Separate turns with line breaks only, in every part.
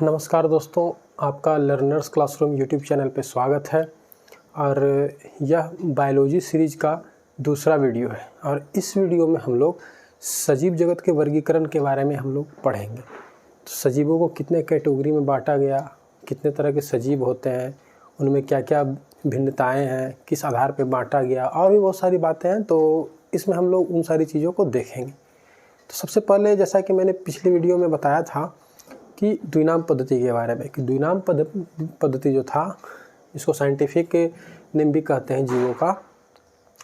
नमस्कार दोस्तों, आपका लर्नर्स क्लासरूम यूट्यूब चैनल पे स्वागत है। और यह बायोलॉजी सीरीज़ का दूसरा वीडियो है और इस वीडियो में हम लोग सजीव जगत के वर्गीकरण के बारे में हम लोग पढ़ेंगे। तो सजीवों को कितने कैटेगरी में बांटा गया, कितने तरह के सजीव होते हैं, उनमें क्या क्या भिन्नताएं हैं, किस आधार पर बांटा गया, और भी बहुत सारी बातें हैं। तो इसमें हम लोग उन सारी चीज़ों को देखेंगे। तो सबसे पहले, जैसा कि मैंने पिछली वीडियो में बताया था कि द्विनाम पद्धति के बारे में, कि द्विनाम पद्धति जो था, इसको साइंटिफिक नेम भी कहते हैं जीवों का,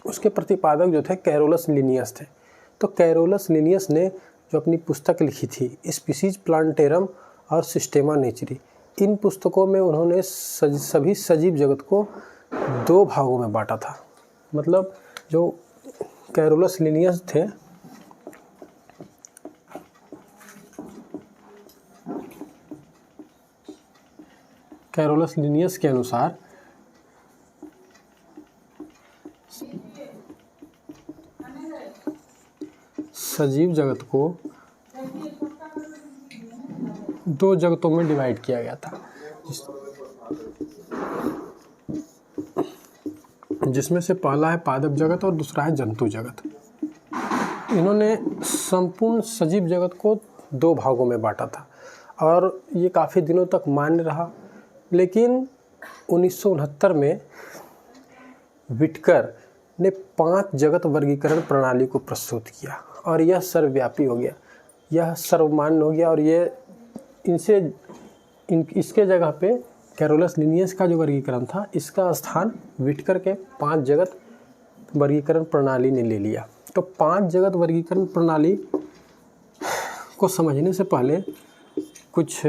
उसके प्रतिपादक जो थे कैरोलस लिनियस थे। तो कैरोलस लिनियस ने जो अपनी पुस्तक लिखी थी स्पीसीज प्लांटेरम और सिस्टेमा नेचुरी, इन पुस्तकों में उन्होंने सभी सजीव जगत को दो भागों में बांटा था। मतलब जो कैरोलस लिनियस थे, कैरोलस लिनियस के अनुसार सजीव जगत को दो जगतों में डिवाइड किया गया था, जिसमें से पहला है पादप जगत और दूसरा है जंतु जगत। इन्होंने संपूर्ण सजीव जगत को दो भागों में बांटा था और ये काफ़ी दिनों तक मान्य रहा। लेकिन 1969 में विटकर ने 5 जगत वर्गीकरण प्रणाली को प्रस्तुत किया और यह सर्वव्यापी हो गया, यह सर्वमान्य हो गया। और ये इसके जगह पे कैरोलस लिनियस का जो वर्गीकरण था, इसका स्थान विटकर के 5 जगत वर्गीकरण प्रणाली ने ले लिया। तो 5 जगत वर्गीकरण प्रणाली को समझने से पहले कुछ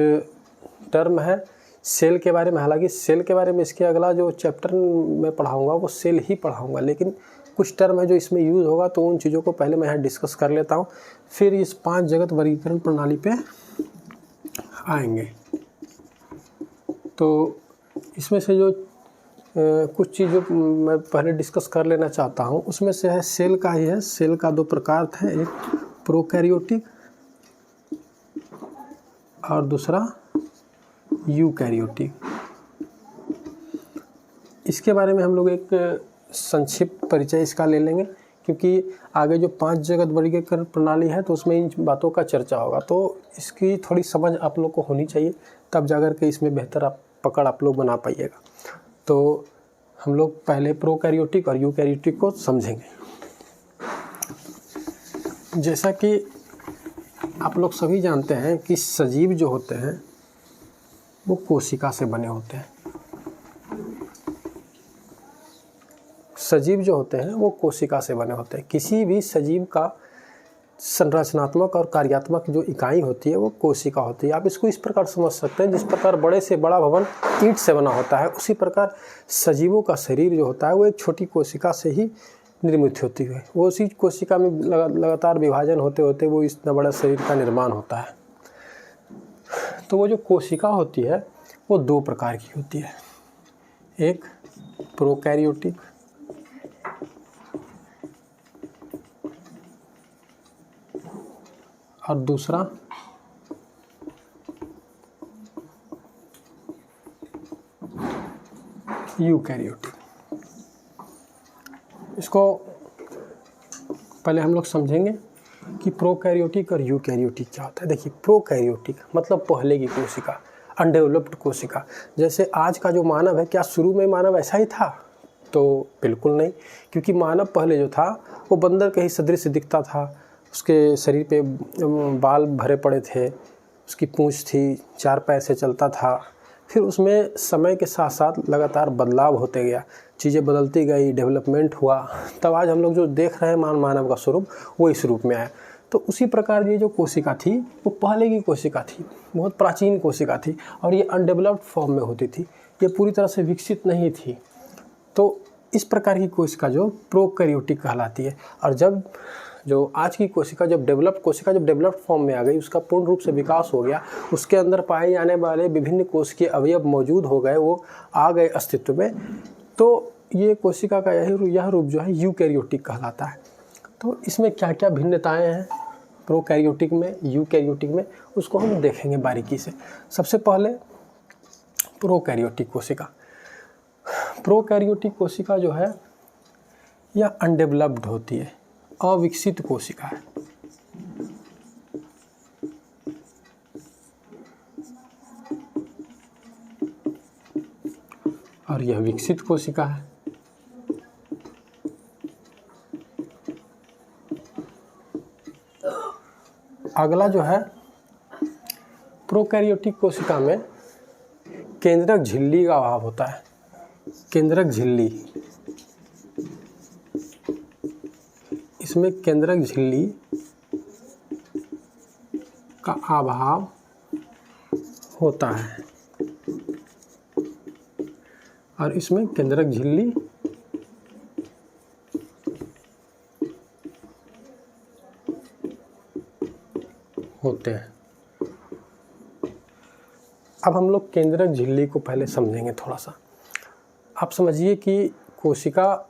टर्म है सेल के बारे में। हालांकि सेल के बारे में इसके अगला जो चैप्टर मैं पढ़ाऊंगा वो सेल ही पढ़ाऊंगा, लेकिन कुछ टर्म है जो इसमें यूज़ होगा, तो उन चीज़ों को पहले मैं यहाँ डिस्कस कर लेता हूँ, फिर इस 5 जगत वर्गीकरण प्रणाली पे आएंगे। तो इसमें से जो कुछ चीज़ों मैं पहले डिस्कस कर लेना चाहता हूँ, उसमें से है सेल का ही है। सेल का 2 प्रकार था, एक प्रोकैरियोटिक और दूसरा यूकैरियोटिक। इसके बारे में हम लोग एक संक्षिप्त परिचय इसका ले लेंगे, क्योंकि आगे जो 5 जगत वर्गीकरण प्रणाली है तो उसमें इन बातों का चर्चा होगा, तो इसकी थोड़ी समझ आप लोग को होनी चाहिए, तब जाकर के इसमें बेहतर पकड़ आप लोग बना पाइएगा। तो हम लोग पहले प्रोकैरियोटिक और यूकैरियोटिक को समझेंगे। जैसा कि आप लोग सभी जानते हैं कि सजीव जो होते हैं वो कोशिका से बने होते हैं। सजीव जो होते हैं वो कोशिका से बने होते हैं। किसी भी सजीव का संरचनात्मक और कार्यात्मक जो इकाई होती है वो कोशिका होती है। आप इसको इस प्रकार समझ सकते हैं, जिस प्रकार बड़े से बड़ा भवन ईंट से बना होता है, उसी प्रकार सजीवों का शरीर जो होता है वो एक छोटी कोशिका से ही निर्मित होती है। वो उसी कोशिका में लगातार विभाजन होते होते वो इतना बड़ा शरीर का निर्माण होता है। तो वो जो कोशिका होती है वो 2 प्रकार की होती है, एक प्रोकैरियोटिक और दूसरा यूकैरियोटिक। इसको पहले हम लोग समझेंगे कि प्रोकैरियोटिक और यूकैरियोटिक क्या होता है। देखिए, प्रोकैरियोटिक मतलब पहले की कोशिका, अनडेवलप्ड कोशिका। जैसे आज का जो मानव है, क्या शुरू में मानव ऐसा ही था? तो बिल्कुल नहीं, क्योंकि मानव पहले जो था वो बंदर के ही सदृश दिखता था। उसके शरीर पे बाल भरे पड़े थे, उसकी पूंछ थी, 4 पैर से चलता था। फिर उसमें समय के साथ साथ लगातार बदलाव होते गया, चीज़ें बदलती गई, डेवलपमेंट हुआ, तब आज हम लोग जो देख रहे हैं मानव का स्वरूप वो इस रूप में आया। तो उसी प्रकार ये जो कोशिका थी वो पहले की कोशिका थी, बहुत प्राचीन कोशिका थी और ये अनडेवलप्ड फॉर्म में होती थी, ये पूरी तरह से विकसित नहीं थी। तो इस प्रकार की कोशिका जो प्रोकैरियोटिक कहलाती है। और जब जो आज की कोशिका जब डेवलप्ड फॉर्म में आ गई, उसका पूर्ण रूप से विकास हो गया, उसके अंदर पाए जाने वाले विभिन्न कोशिकीय अवयव मौजूद हो गए, वो आ गए अस्तित्व में, तो ये कोशिका का यह रूप जो है यूकैरियोटिक कहलाता है। तो इसमें क्या क्या भिन्नताएं हैं प्रोकैरियोटिक में, यूकैरियोटिक में, उसको हम देखेंगे बारीकी से। सबसे पहले प्रोकैरियोटिक कोशिका। प्रोकैरियोटिक कोशिका जो है यह अनडेवलप्ड होती है, अविकसित कोशिका है। और यह विकसित कोशिका है। अगला जो है प्रोकैरियोटिक कोशिका में केंद्रक झिल्ली का अभाव होता है। केंद्रक झिल्ली, इसमें केंद्रक झिल्ली का अभाव होता है और इसमें केंद्रक झिल्ली होते हैं। अब हम लोग केंद्रक झिल्ली को पहले समझेंगे थोड़ा सा। आप समझिए कि कोशिका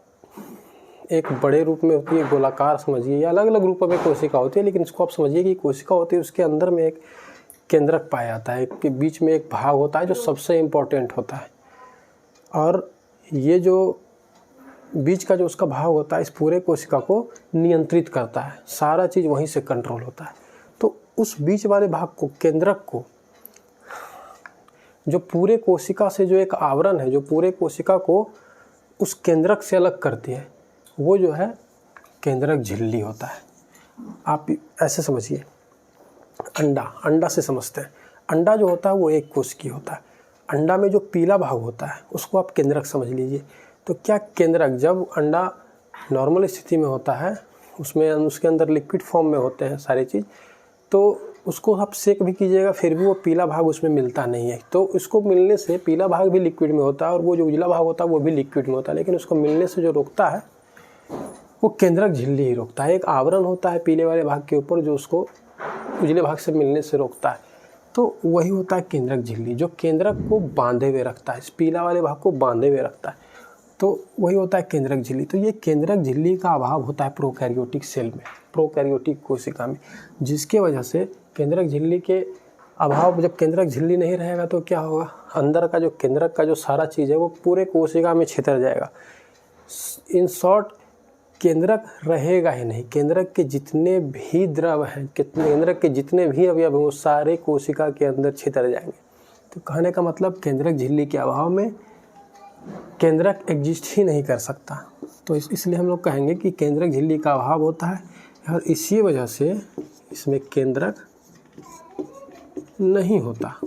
एक बड़े रूप में होती है, गोलाकार समझिए, या अलग अलग रूपों में कोशिका होती है, लेकिन इसको आप समझिए कि कोशिका होती है, उसके अंदर में एक केंद्रक पाया जाता है, के बीच में एक भाग होता है जो सबसे इम्पोर्टेंट होता है। और ये जो बीच का जो उसका भाग होता है इस पूरे कोशिका को नियंत्रित करता है, सारा चीज़ वहीं से कंट्रोल होता है। तो उस बीच वाले भाग को, केंद्रक को, जो पूरे कोशिका से जो एक आवरण है, जो पूरे कोशिका को उस केंद्रक से अलग करती है, वो जो है केंद्रक झिल्ली होता है। आप ऐसे समझिए, अंडा से समझते हैं। अंडा जो होता है वो एक कोशिकीय होता है। अंडा में जो पीला भाग होता है उसको आप केंद्रक समझ लीजिए। तो क्या केंद्रक, जब अंडा नॉर्मल स्थिति में होता है, उसमें उसके अंदर लिक्विड फॉर्म में होते हैं सारी चीज़, तो उसको आप सेक भी कीजिएगा फिर भी वो पीला भाग उसमें मिलता नहीं है। तो उसको मिलने से, पीला भाग भी लिक्विड में होता है और वो जो उजला भाग होता है वो भी लिक्विड में होता है, लेकिन उसको मिलने से जो रोकता है वो केंद्रक झिल्ली ही रोकता है। एक आवरण होता है पीले वाले भाग के ऊपर जो उसको उजले भाग से मिलने से रोकता है, तो वही होता है केंद्रक झिल्ली, जो केंद्रक को बांधे हुए रखता है, इस पीला वाले भाग को बांधे हुए रखता है, तो वही होता है केंद्रक झिल्ली। तो ये केंद्रक झिल्ली का अभाव होता है प्रोकैरियोटिक सेल में, प्रोकैरियोटिक कोशिका में, जिसके वजह से केंद्रक झिल्ली के अभाव, जब केंद्रक झिल्ली नहीं रहेगा तो क्या होगा, अंदर का जो केंद्रक का जो सारा चीज़ है वो पूरे कोशिका में छितर जाएगा। इन शॉर्ट, केंद्रक रहेगा ही नहीं। केंद्रक के जितने भी द्रव हैं, केंद्रक के जितने भी अवयव हैं वो सारे कोशिका के अंदर छितर जाएंगे। तो कहने का मतलब केंद्रक झिल्ली के अभाव में केंद्रक एग्जिस्ट ही नहीं कर सकता। तो इसलिए हम लोग कहेंगे कि केंद्रक झिल्ली का अभाव होता है और इसी वजह से इसमें केंद्रक नहीं होता।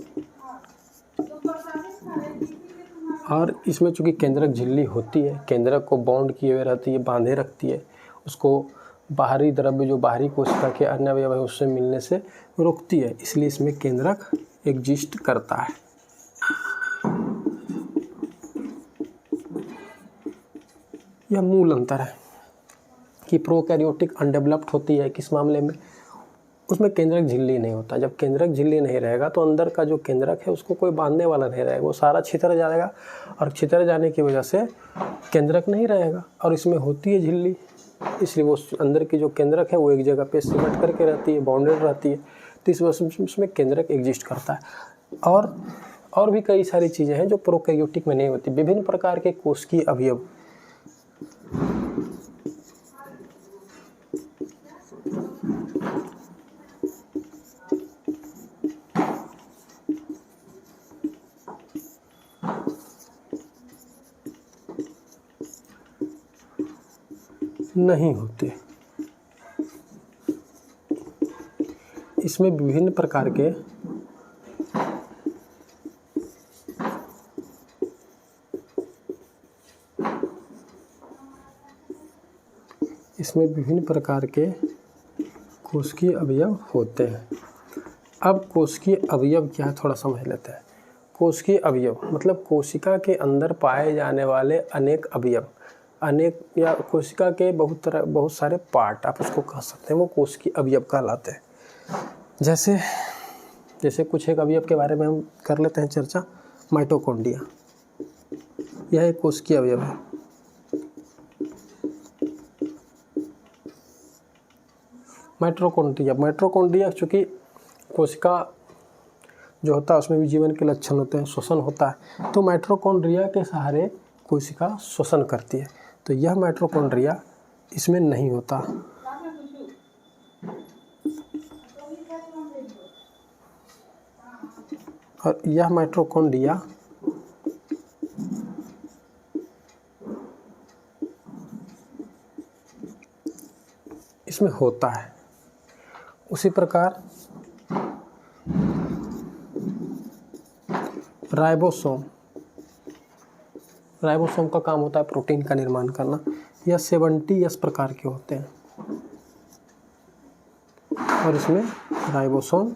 और इसमें चूँकि केंद्रक झिल्ली होती है, केंद्रक को बाउंड किए हुए रहती है, बांधे रखती है, उसको बाहरी द्रव्य जो बाहरी कोशिका के अन्य अवयव है उससे मिलने से रोकती है, इसलिए इसमें केंद्रक एग्जिस्ट करता है। यह मूल अंतर है कि प्रोकैरियोटिक अनडेवलप्ड होती है किस मामले में, उसमें केंद्रक झिल्ली नहीं होता। जब केंद्रक झिल्ली नहीं रहेगा तो अंदर का जो केंद्रक है उसको कोई बांधने वाला नहीं रहेगा, वो सारा छितर जाएगा और छितर जाने की वजह से केंद्रक नहीं रहेगा। और इसमें होती है झिल्ली, इसलिए वो अंदर की जो केंद्रक है वो एक जगह पे सिमट करके रहती है, बाउंडेड रहती है, तो इस वजह से उसमें केंद्रक एग्जिस्ट करता है। और भी कई सारी चीज़ें हैं जो प्रोकैरियोटिक में नहीं होती। विभिन्न प्रकार के कोशिकीय अवयव, नहीं होते। इसमें विभिन्न प्रकार के कोशिकीय अवयव होते हैं। अब कोशिकीय अवयव क्या है थोड़ा समझ लेते हैं। कोशिकीय अवयव मतलब कोशिका के अंदर पाए जाने वाले अनेक अवयव, अनेक या कोशिका के बहुत सारे पार्ट आप उसको कह सकते हैं, वो कोशिकीय अवयव कहलाते हैं। जैसे कुछ एक अवयव के बारे में हम कर लेते हैं चर्चा। माइटोकॉन्ड्रिया, यह एक कोशिकीय अवयव है। माइटोकॉन्ड्रिया चूँकि कोशिका जो होता है उसमें भी जीवन के लक्षण होते हैं, श्वसन होता है, तो माइटोकॉन्ड्रिया के सहारे कोशिका श्वसन करती है। तो यह माइटोकॉन्ड्रिया इसमें नहीं होता। और यह माइटोकॉन्ड्रिया इसमें होता है। उसी प्रकार राइबोसोम का काम होता है प्रोटीन का निर्माण करना। यह 70S प्रकार के होते हैं और इसमें राइबोसोम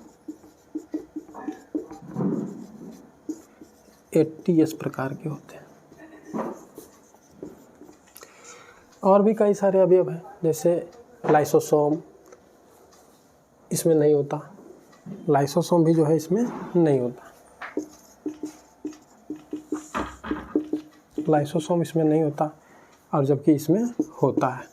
80S प्रकार के होते हैं। और भी कई सारे अवयव हैं, जैसे लाइसोसोम इसमें नहीं होता, लाइसोसोम भी जो है इसमें नहीं होता, लाइसोसोम इसमें नहीं होता और जबकि इसमें होता है।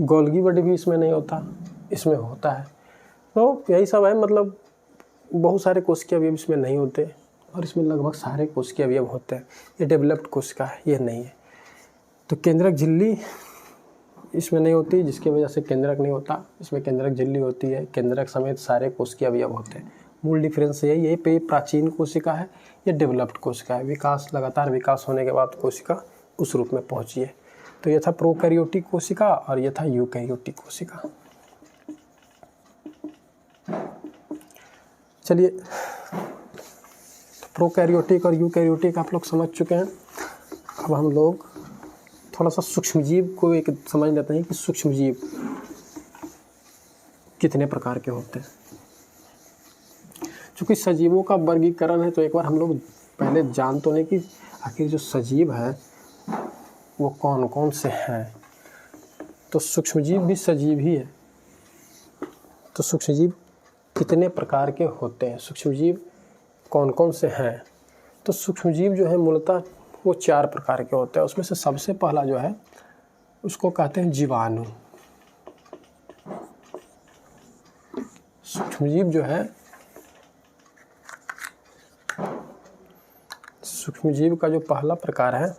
गोल्गी बॉडी भी इसमें नहीं होता, इसमें होता है। तो यही सब है, मतलब बहुत सारे कोशिकीय अवयव इसमें नहीं होते और इसमें लगभग सारे कोशिकीय अवयव होते हैं। ये डेवलप्ड कोशिका है, ये नहीं है। तो केंद्रक झिल्ली इसमें नहीं होती, जिसकी वजह से केंद्रक नहीं होता। इसमें केंद्रक झिल्ली होती है, केंद्रक समेत सारे कोशिकीय अवयव होते हैं। मूल डिफरेंस यही है, पे प्राचीन कोशिका है, ये डेवलप्ड कोशिका है। लगातार विकास होने के बाद कोशिका उस रूप में पहुंची है। तो ये था प्रोकैरियोटिक कोशिका और ये था यूकैरियोटिक कोशिका। चलिए, प्रोकैरियोटिक और यूकैरियोटिक आप लोग समझ चुके हैं। अब हम लोग थोड़ा सा सूक्ष्मजीव को एक समझ लेते हैं कि सूक्ष्मजीव कितने प्रकार के होते हैं। चूँकि सजीवों का वर्गीकरण है, तो एक बार हम लोग पहले जान तो लें कि आखिर जो सजीव है वो कौन कौन से हैं। तो सूक्ष्मजीव भी सजीव ही है। तो सूक्ष्मजीव कितने प्रकार के होते हैं, सूक्ष्मजीव कौन कौन से हैं। तो सूक्ष्मजीव जो है मूलतः वो 4 प्रकार के होते हैं। उसमें से सबसे पहला जो है उसको कहते हैं जीवाणु। सूक्ष्मजीव जो है, सूक्ष्मजीव का जो पहला प्रकार है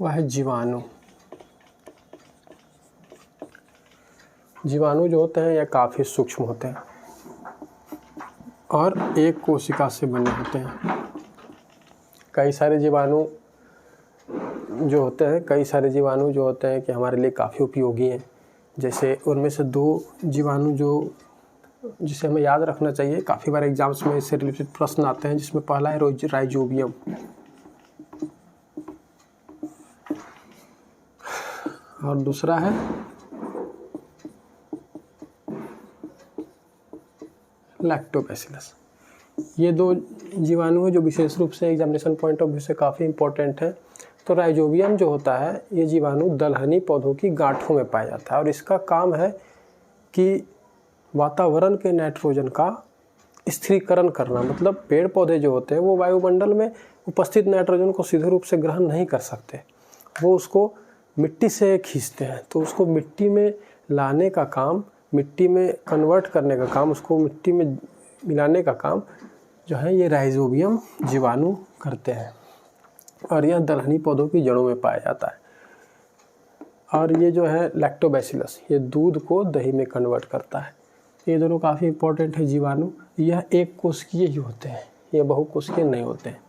वह है जीवाणु। जीवाणु जो होते हैं यह काफ़ी सूक्ष्म होते हैं और एक कोशिका से बने होते हैं। कई सारे जीवाणु जो होते हैं कि हमारे लिए काफ़ी उपयोगी हैं। जैसे उनमें से 2 जीवाणु जिसे हमें याद रखना चाहिए, काफ़ी बार एग्जाम्स में इससे रिलेटेड प्रश्न आते हैं, जिसमें पहला है राइजोबियम और दूसरा है लैक्टोबैसिलस। ये 2 जीवाणु हैं जो विशेष रूप से एग्जामिनेशन पॉइंट ऑफ व्यू से काफ़ी इंपॉर्टेंट है। तो राइजोबियम जो होता है, ये जीवाणु दलहनी पौधों की गांठों में पाया जाता है और इसका काम है कि वातावरण के नाइट्रोजन का स्थिरीकरण करना। मतलब पेड़ पौधे जो होते हैं वो वायुमंडल में उपस्थित नाइट्रोजन को सीधे रूप से ग्रहण नहीं कर सकते, वो उसको मिट्टी से खींचते हैं। तो उसको मिट्टी में लाने का काम, मिट्टी में कन्वर्ट करने का काम, उसको मिट्टी में मिलाने का काम जो है ये राइजोबियम जीवाणु करते हैं और यह दलहनी पौधों की जड़ों में पाया जाता है। और ये जो है लैक्टोबैसिलस, ये दूध को दही में कन्वर्ट करता है। ये दोनों काफ़ी इंपॉर्टेंट है जीवाणु। यह एक कोशिकीय ही होते हैं, ये बहुकोशिकीय नहीं होते हैं।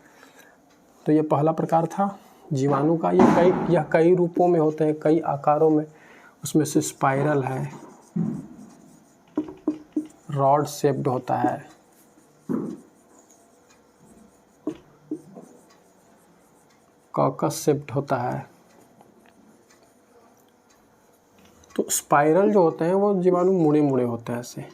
तो ये पहला प्रकार था जीवाणु का। यह कई रूपों में होते हैं, कई आकारों में। उसमें से स्पाइरल है, रॉड शेप्ड होता है, कॉकस शेप्ड होता है। तो स्पाइरल जो होते हैं वो जीवाणु मुड़े मुड़े होते हैं ऐसे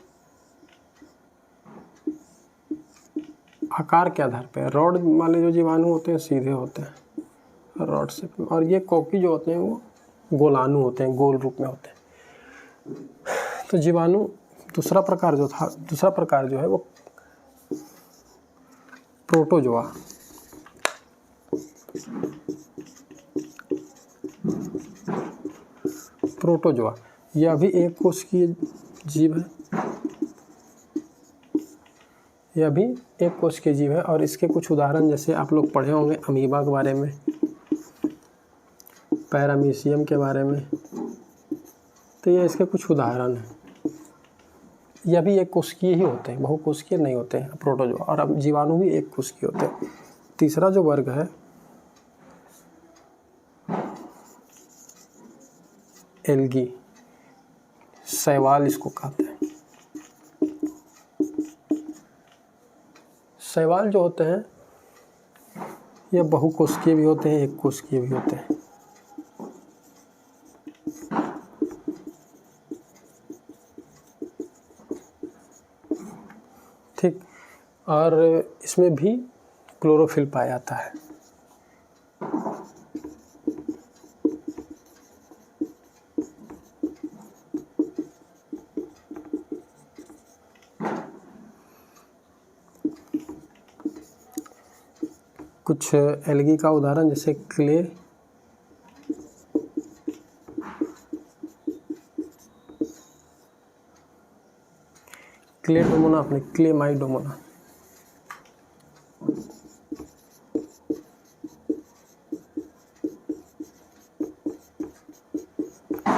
आकार के आधार पे। रॉड वाले जो जीवाणु होते हैं सीधे होते हैं रॉड शेप में, और ये कॉकी जो होते हैं वो गोलाणु होते हैं, गोल रूप में होते हैं। तो जीवाणु दूसरा प्रकार जो है वो प्रोटोजोआ। प्रोटोजोआ, यह भी एक कोशिकीय जीव है, यह भी एक कोशिकीय जीव है। और इसके कुछ उदाहरण जैसे आप लोग पढ़े होंगे अमीबा के बारे में, पैरामीशियम के बारे में, तो ये इसके कुछ उदाहरण हैं। यह भी एक कोशिकीय ही होते हैं, बहुकोशिकीय नहीं होते हैं प्रोटोजोआ। और अब जीवाणु भी एक कोशिकीय होते हैं। तीसरा जो वर्ग है एल्गी, शैवाल इसको कहते हैं। शैवाल जो होते हैं ये बहुकोशिकीय भी होते हैं, एक कोशिकीय भी होते हैं। ठीक, और इसमें भी क्लोरोफिल पाया जाता है। कुछ एल्गी का उदाहरण जैसे क्लेडोमोना, अपने क्लेमाइडोमोना,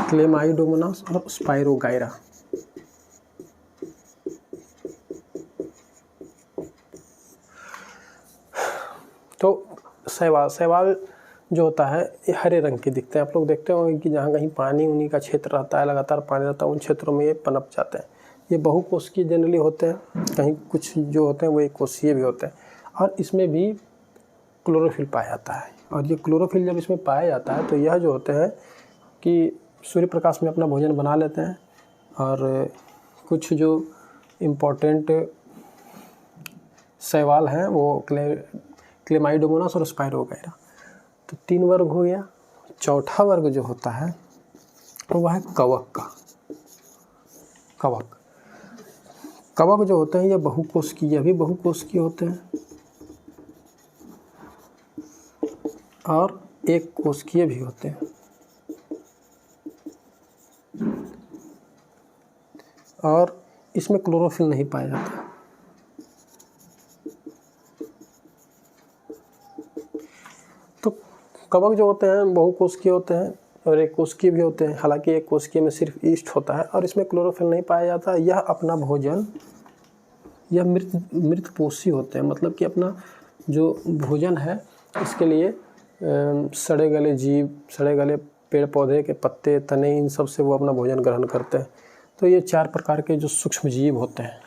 क्लेमाइडोमोनास और स्पाइरोगाइरा। तो शैवाल जो होता है ये हरे रंग के दिखते हैं। आप लोग देखते होंगे कि जहाँ कहीं पानी उनी का क्षेत्र रहता है, लगातार पानी रहता है, उन क्षेत्रों में ये पनप जाते हैं। ये बहुकोशिकीय जनरली होते हैं, कहीं कुछ जो होते हैं वो एक कोशिकीय भी होते हैं। और इसमें भी क्लोरोफिल पाया जाता है। और ये क्लोरोफिल जब इसमें पाया जाता है तो यह जो होते हैं कि सूर्य प्रकाश में अपना भोजन बना लेते हैं। और कुछ जो इम्पोर्टेंट शैवाल हैं वो क्लेमाइडोमोनास और स्पाइरोगाइरा। तो 3 वर्ग हो गया। चौथा वर्ग जो होता है तो वह है कवक का। कवक जो होते हैं ये बहुकोशिकीय, ये भी बहुकोशिकीय होते हैं और एक कोशिकीय भी होते हैं। और इसमें क्लोरोफिल नहीं पाया जाता। तो कवक जो होते हैं बहुकोशिकीय होते हैं और एक कोशिकीय भी होते हैं। हालांकि एक कोशिकीय में सिर्फ ईस्ट होता है और इसमें क्लोरोफिल नहीं पाया जाता। यह अपना भोजन, यह मृतपोषी होते हैं, मतलब कि अपना जो भोजन है इसके लिए सड़े गले जीव, सड़े गले पेड़ पौधे के पत्ते, तने, इन सब से वो अपना भोजन ग्रहण करते हैं। तो ये 4 प्रकार के जो सूक्ष्म जीव होते हैं।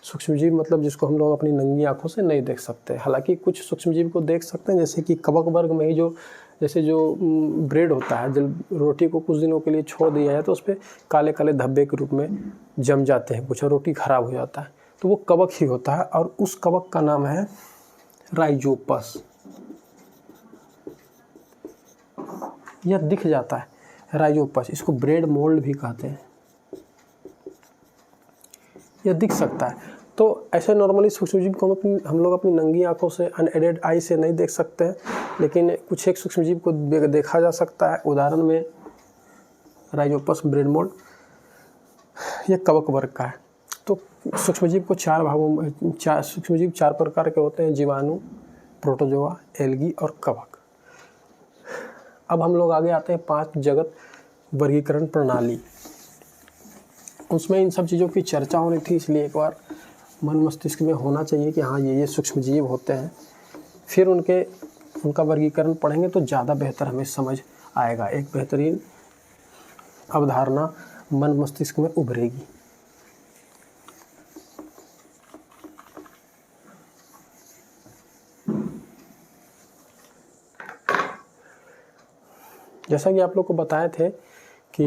सूक्ष्म जीव मतलब जिसको हम लोग अपनी नंगी आंखों से नहीं देख सकते। हालांकि कुछ सूक्ष्म जीव को देख सकते हैं, जैसे कि कवक वर्ग में ही जो ब्रेड होता है, जब रोटी को कुछ दिनों के लिए छोड़ दिया जाए तो उस पर काले काले धब्बे के रूप में जम जाते हैं कुछ, रोटी खराब हो जाता है, तो वो कवक ही होता है। और उस कवक का नाम है राइजोपस। यह दिख जाता है राइजोपस, इसको ब्रेड मोल्ड भी कहते हैं। यह दिख सकता है। तो ऐसे नॉर्मली सूक्ष्मजीव को हम लोग अपनी नंगी आंखों से, अनएडेड आई से नहीं देख सकते हैं, लेकिन कुछ एक सूक्ष्मजीव को देखा जा सकता है। उदाहरण में राइजोपस, ब्रेड मोल्ड, यह कवक वर्ग का है। तो सूक्ष्मजीव को 4 भागों में, सूक्ष्मजीव 4 प्रकार के होते हैं: जीवाणु, प्रोटोजोआ, एल्गी और कवक। अब हम लोग आगे आते हैं 5 जगत वर्गीकरण प्रणाली। उसमें इन सब चीज़ों की चर्चा होनी थी, इसलिए एक बार मन मस्तिष्क में होना चाहिए कि हाँ ये सूक्ष्मजीव होते हैं। फिर उनका वर्गीकरण पढ़ेंगे तो ज़्यादा बेहतर हमें समझ आएगा, एक बेहतरीन अवधारणा मन मस्तिष्क में उभरेगी। जैसा कि आप लोग को बताए थे कि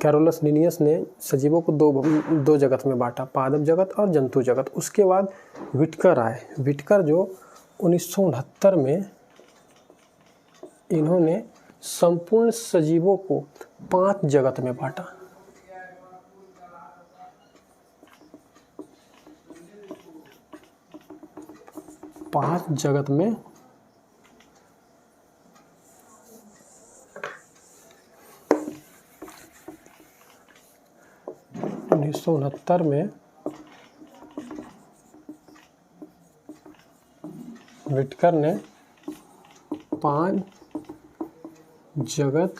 कैरोलस लिनियस ने सजीवों को दो जगत में बांटा, पादप जगत और जंतु जगत। उसके बाद विटकर आए। विटकर जो 1969 में इन्होंने संपूर्ण सजीवों को 5 जगत में बांटा। पांच जगत में 1969 में व्हिटकर ने 5 जगत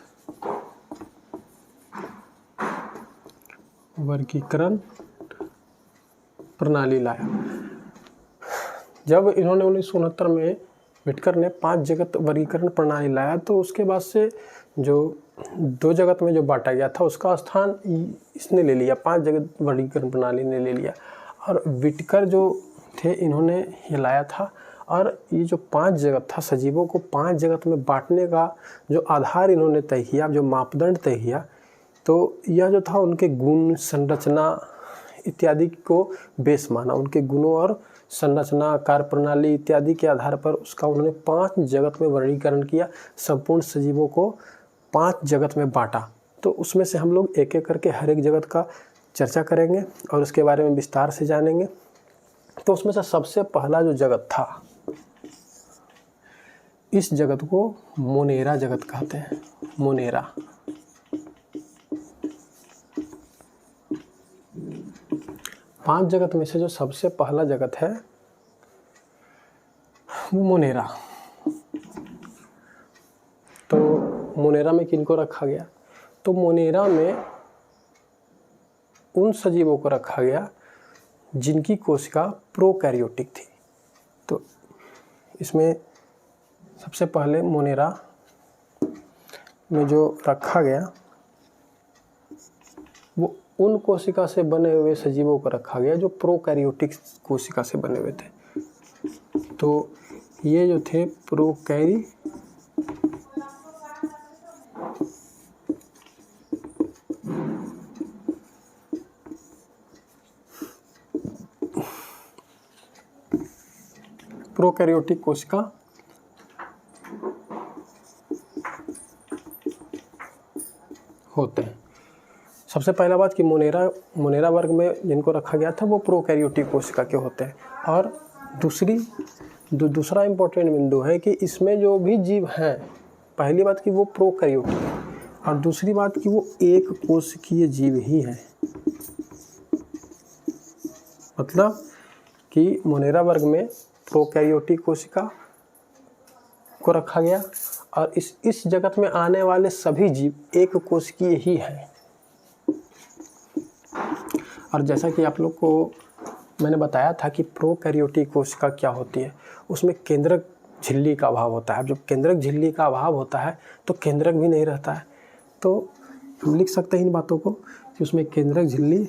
वर्गीकरण प्रणाली लाया। जब इन्होंने 1969 में व्हिटकर ने 5 जगत वर्गीकरण प्रणाली लाया तो उसके बाद से जो 2 जगत में जो बांटा गया था उसका स्थान इसने ले लिया, 5 जगत वर्गीकरण प्रणाली ने ले लिया। और व्हिटकर जो थे इन्होंने ये लाया था। और ये जो 5 जगत था, सजीवों को 5 जगत में बांटने का जो आधार इन्होंने तय किया, जो मापदंड तय किया, तो यह जो था उनके गुण, संरचना इत्यादि को बेस माना। उनके गुणों और संरचना, कार्यप्रणाली इत्यादि के आधार पर उसका उन्होंने 5 जगत में वर्गीकरण किया। संपूर्ण सजीवों को 5 जगत में बांटा। तो उसमें से हम लोग एक एक करके हर एक जगत का चर्चा करेंगे और उसके बारे में विस्तार से जानेंगे। तो उसमें से सबसे पहला जो जगत था, इस जगत को मोनेरा जगत कहते हैं। मोनेरा। पांच जगत में से जो सबसे पहला जगत है वो मोनेरा। तो मोनेरा में किनको रखा गया? तो मोनेरा में उन सजीवों को रखा गया जिनकी कोशिका प्रोकैरियोटिक थी। तो इसमें सबसे पहले मोनेरा में जो रखा गया वो उन कोशिका से बने हुए सजीवों को रखा गया जो प्रोकैरियोटिक कोशिका से बने हुए थे। तो ये जो थे प्रोकैरियोटिक कोशिका होते हैं। सबसे पहला बात कि मोनेरा वर्ग में जिनको रखा गया था वो प्रोकैरियोटिक कोशिका के होते हैं। और दूसरा इम्पोर्टेंट बिंदु है कि इसमें जो भी जीव हैं, पहली बात कि वो प्रोकैरियोटिक है और दूसरी बात कि वो एक कोशिकीय जीव ही है। मतलब कि मोनेरा वर्ग में प्रोकैरियोटिक कोशिका को रखा गया और इस जगत में आने वाले सभी जीव एक कोशिकीय ही हैं। और जैसा कि आप लोग को मैंने बताया था कि प्रोकैरियोटिक कोशिका क्या होती है, उसमें केंद्रक झिल्ली का अभाव होता है। जब केंद्रक झिल्ली का अभाव होता है तो केंद्रक भी नहीं रहता है। तो हम लिख सकते हैं इन बातों को कि उसमें केंद्रक झिल्ली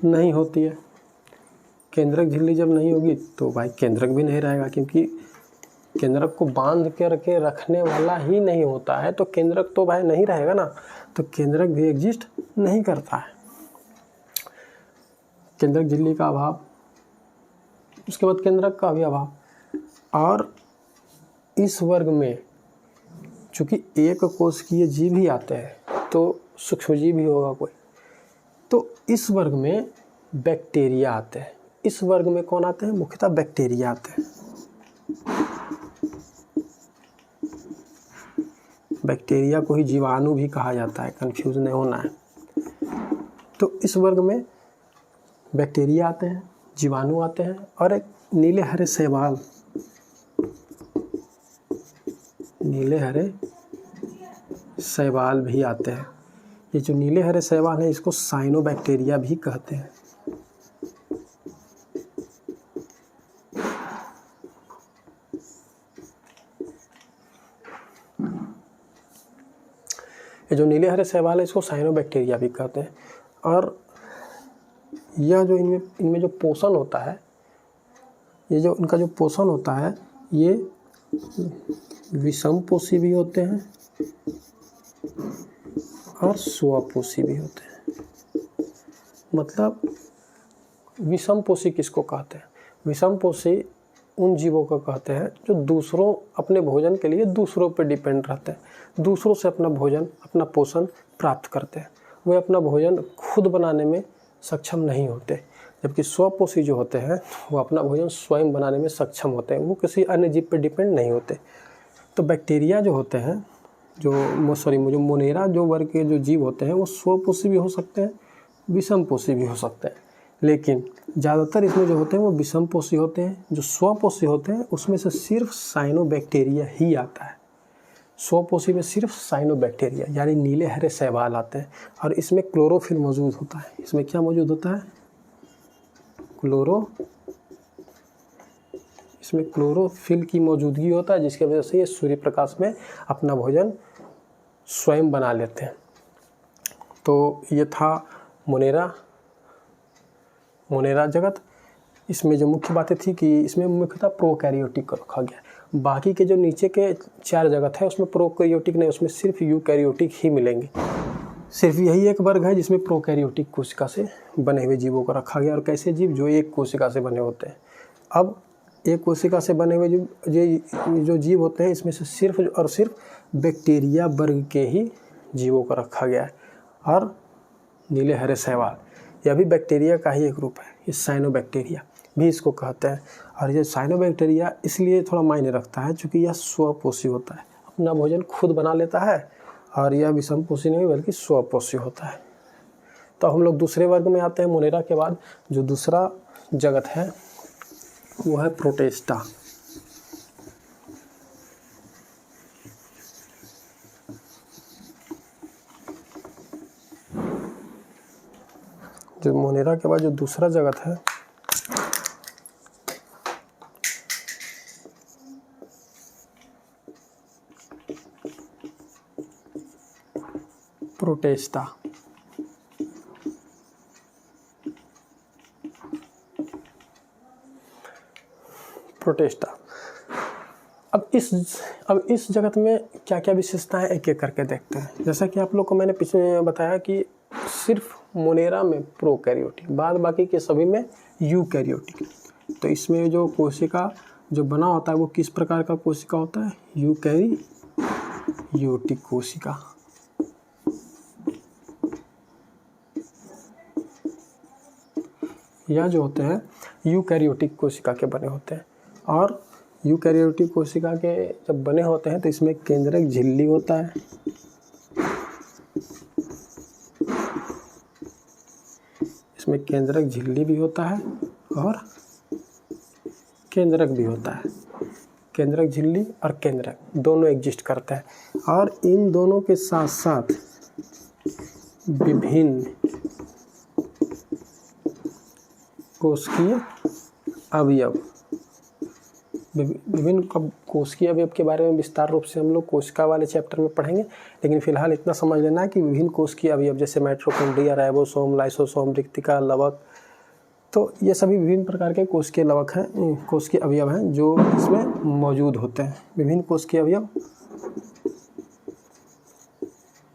नहीं होती है। केंद्रक झिल्ली जब नहीं होगी तो भाई केंद्रक भी नहीं रहेगा, क्योंकि केंद्रक को बांध करके रखने वाला ही नहीं होता है तो केंद्रक तो भाई नहीं रहेगा ना। तो केंद्रक भी एग्जिस्ट नहीं करता है। केंद्रक झिल्ली का अभाव, उसके बाद केंद्रक का भी अभाव। और इस वर्ग में चूंकि एक कोशिकीय जीव ही आते हैं तो सूक्ष्मजीव भी होगा कोई। तो इस वर्ग में बैक्टीरिया आते हैं। इस वर्ग में कौन आते हैं? मुख्यतः बैक्टीरिया आते हैं। बैक्टीरिया को ही जीवाणु भी कहा जाता है, कंफ्यूज नहीं होना है। तो इस वर्ग में बैक्टीरिया आते हैं, जीवाणु आते हैं और एक नीले हरे शैवाल, नीले हरे शैवाल भी आते हैं। ये जो नीले हरे शैवाल है इसको साइनोबैक्टीरिया भी कहते हैं। ये जो नीले हरे शैवाल है इसको साइनोबैक्टीरिया भी कहते हैं। और यह जो इनमें जो पोषण होता है, ये जो इनका जो पोषण होता है ये विषमपोषी भी होते हैं और स्वपोषी भी होते हैं। मतलब विषमपोषी किसको कहते हैं? विषमपोषी उन जीवों को कहते हैं जो दूसरों अपने भोजन के लिए दूसरों पर डिपेंड रहते हैं, दूसरों से अपना भोजन, अपना पोषण प्राप्त करते हैं। वे अपना भोजन खुद बनाने में सक्षम नहीं होते। जबकि स्वपोषी जो होते हैं वो अपना भोजन स्वयं बनाने में सक्षम होते हैं, वो किसी अन्य जीव पर डिपेंड नहीं होते। तो बैक्टीरिया जो होते हैं जो मोनेरा जो वर्ग के जो जीव होते हैं वो स्वपोषी भी हो सकते हैं, विषमपोषी भी हो सकते हैं, लेकिन ज़्यादातर इसमें जो होते हैं वो विषमपोषी होते हैं। जो स्वपोषी होते हैं उसमें से सिर्फ साइनोबैक्टीरिया ही आता है। स्वपोषी में सिर्फ साइनोबैक्टीरिया यानी नीले हरे शैवाल आते हैं, और इसमें क्लोरोफिल मौजूद होता है। इसमें क्या मौजूद होता है? इसमें क्लोरोफिल की मौजूदगी होता है, जिसकी वजह से ये सूर्य प्रकाश में अपना भोजन स्वयं बना लेते हैं। तो ये था मोनेरा जगत। इसमें जो मुख्य बातें थी कि इसमें मुख्यतः प्रोकैरियोटिक को रखा गया। बाकी के जो नीचे के 4 जगत है उसमें प्रोकैरियोटिक नहीं, उसमें सिर्फ यूकैरियोटिक ही मिलेंगे। सिर्फ यही एक वर्ग है जिसमें प्रोकैरियोटिक कोशिका से बने हुए जीवों को रखा गया। और कैसे जीव? जो एक कोशिका से बने होते हैं। अब एक कोशिका से बने हुए जो जीव होते हैं इसमें से सिर्फ और सिर्फ बैक्टीरिया वर्ग के ही जीवों को रखा गया है। और नीले हरे शैवाल यह भी बैक्टीरिया का ही एक रूप है, ये साइनोबैक्टीरिया भी इसको कहते हैं। और ये साइनोबैक्टीरिया इसलिए थोड़ा मायने रखता है क्योंकि यह स्वपोषी होता है, अपना भोजन खुद बना लेता है, और यह विषमपोषी नहीं बल्कि स्वपोषी होता है। तो हम लोग दूसरे वर्ग में आते हैं। मोनेरा के बाद जो दूसरा जगत है वो है प्रोटेस्टा। जो मोनेरा के बाद जो दूसरा जगत है प्रोटेस्टा। अब इस जगत में क्या क्या विशेषताएं एक एक करके देखते हैं। जैसा कि आप लोग को मैंने पीछे बताया कि सिर्फ मोनेरा में प्रोकैरियोटिक, बाद बाकी के सभी में यूकैरियोटिक। तो इसमें जो कोशिका जो बना होता है वो किस प्रकार का कोशिका होता है? यूकैरियोटिक कोशिका। यह जो होते हैं यूकैरियोटिक कोशिका के बने होते हैं। और यूकैरियोटिक कोशिका के जब बने होते हैं तो इसमें केंद्रक झिल्ली होता है, इसमें केंद्रक झिल्ली भी होता है और केंद्रक भी होता है। केंद्रक झिल्ली और केंद्रक दोनों एग्जिस्ट करते हैं। और इन दोनों के साथ साथ विभिन्न कोशिकीय अवयव, विभिन्न कोशिकीय अवयव के बारे में विस्तार रूप से हम लोग कोशिका वाले चैप्टर में पढ़ेंगे, लेकिन फिलहाल इतना समझ लेना है कि विभिन्न कोशिकीय अवयव जैसे माइटोकॉन्ड्रिया, राइबोसोम, लाइसोसोम, रिक्तिका, लवक, तो ये सभी विभिन्न प्रकार के कोशिकीय लवक हैं, कोशिकीय अवयव हैं जो इसमें मौजूद होते हैं। विभिन्न कोशिकीय अवयव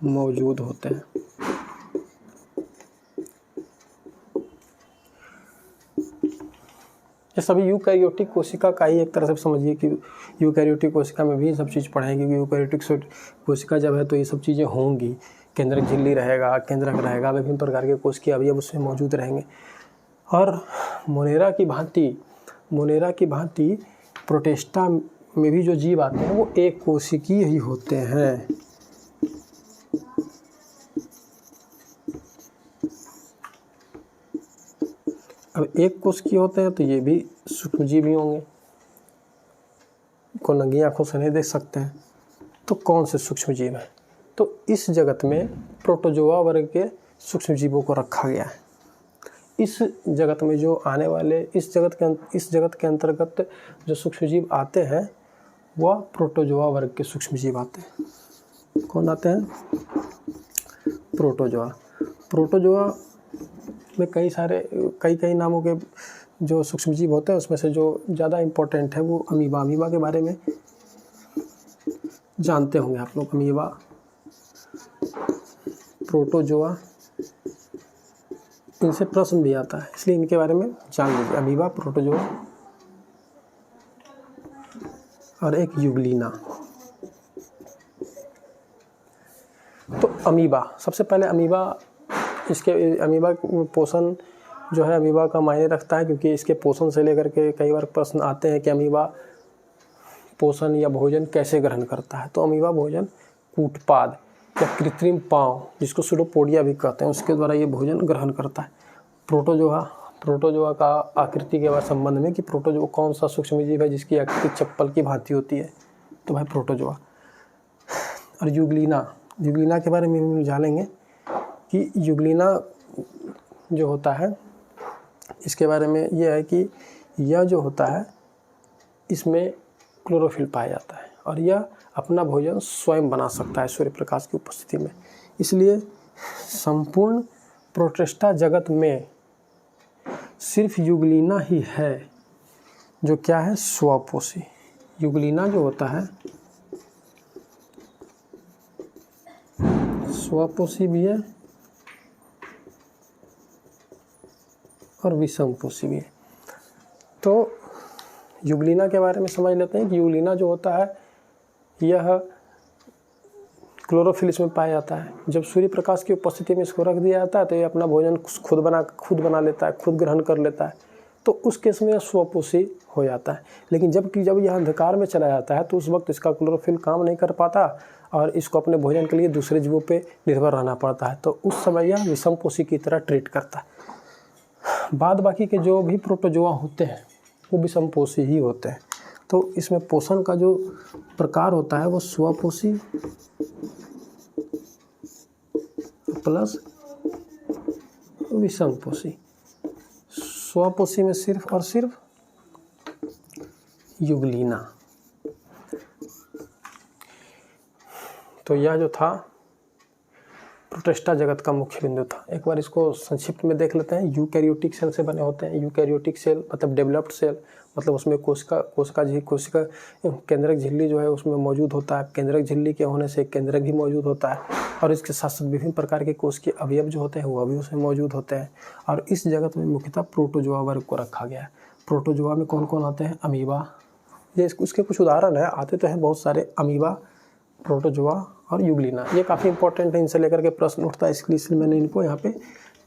मौजूद होते हैं। ये सभी यूकैरियोटिक कोशिका का ही एक तरह से समझिए कि यूकैरियोटिक कोशिका में भी सब चीज़ पढ़ेंगे कि यूकैरियोटिक कोशिका जब है तो ये सब चीज़ें होंगी। केंद्रक झिल्ली रहेगा, केंद्रक रहेगा, विभिन्न प्रकार के कोशिकीय अवयव उसमें मौजूद रहेंगे। और मोनेरा की भांति प्रोटेस्टा में भी जो जीव आते हैं वो एक कोशिकीय ही होते हैं। अब एक कोशिकीय होते हैं तो ये भी सूक्ष्मजीव ही होंगे, को नंगी आंखों से नहीं देख सकते हैं। तो कौन से सूक्ष्मजीव हैं? तो इस जगत में प्रोटोजोआ वर्ग के सूक्ष्मजीवों को रखा गया है। इस जगत में जो आने वाले इस जगत के अंतर्गत जो सूक्ष्मजीव आते हैं वह प्रोटोजोआ वर्ग के सूक्ष्मजीव आते हैं। कौन आते हैं? प्रोटोजोआ में कई नामों के जो सूक्ष्मजीव होते हैं उसमें से जो ज़्यादा इम्पोर्टेंट है वो अमीबा के बारे में जानते होंगे आप लोग। अमीबा, प्रोटोजोआ, इनसे प्रश्न भी आता है इसलिए इनके बारे में जान लीजिए। अमीबा, प्रोटोजोआ और एक यूग्लिना। तो अमीबा, सबसे पहले अमीबा पोषण जो है अमीबा का मायने रखता है, क्योंकि इसके पोषण से लेकर के कई बार प्रश्न आते हैं कि अमीबा पोषण या भोजन कैसे ग्रहण करता है। तो अमीबा भोजन कूटपाद या कृत्रिम पाँव, जिसको सूडोपोडिया भी कहते हैं, उसके द्वारा ये भोजन ग्रहण करता है। प्रोटोजोआ का आकृति के बाद संबंध में कि प्रोटोजोआ कौन सा सूक्ष्मजीव है जिसकी आकृति चप्पल की भांति होती है, तो भाई प्रोटोजोआ। और यूग्लिना के बारे में हम जानेंगे कि यूग्लिना जो होता है, इसके बारे में ये है कि यह जो होता है इसमें क्लोरोफिल पाया जाता है और यह अपना भोजन स्वयं बना सकता है सूर्य प्रकाश की उपस्थिति में। इसलिए संपूर्ण प्रोटिस्टा जगत में सिर्फ यूग्लिना ही है जो क्या है, स्वपोषी। यूग्लिना जो होता है स्वपोषी भी है और विषमपोषी भी है। तो यूग्लिना के बारे में समझ लेते हैं कि यूग्लिना जो होता है यह क्लोरोफिल इसमें पाया जाता है। जब सूर्य प्रकाश की उपस्थिति में इसको रख दिया जाता है तो ये अपना भोजन खुद बना लेता है, खुद ग्रहण कर लेता है, तो उस केस में यह स्वपोषी हो जाता है। लेकिन जब यह अंधकार में चला जाता है तो उस वक्त इसका क्लोरोफिल काम नहीं कर पाता और इसको अपने भोजन के लिए दूसरे जीवों पे निर्भर रहना पड़ता है, तो उस समय यह विषमपोषी की तरह ट्रीट करता है। बाद बाकी के जो भी प्रोटोजोआ होते हैं वो विषमपोषी ही होते हैं। तो इसमें पोषण का जो प्रकार होता है वो स्वपोषी प्लस विषमपोषी। स्वपोषी में सिर्फ और सिर्फ यूग्लिना। तो यह जो था प्रोटिस्टा जगत का मुख्य बिंदु था। एक बार इसको संक्षिप्त में देख लेते हैं। यूकैरियोटिक सेल से बने होते हैं। यूकैरियोटिक सेल मतलब डेवलप्ड सेल, मतलब उसमें कोशिका केंद्रक झिल्ली जो है उसमें मौजूद होता है। केंद्रक झिल्ली के होने से केंद्रक भी मौजूद होता है और इसके साथ साथ विभिन्न प्रकार के कोशिकीय अवयव जो होते हैं वो भी उसमें मौजूद होते हैं। और इस जगत में मुख्यतः प्रोटोजोआ वर्ग को रखा गया है। प्रोटोजोआ में कौन कौन आते हैं? अमीबा, ये उसके कुछ उदाहरण है, आते तो हैं बहुत सारे, अमीबा, प्रोटोजोआ और यूग्लिना। ये काफ़ी इंपॉर्टेंट है, इनसे लेकर के प्रश्न उठता है, इसलिए मैंने इनको यहाँ पे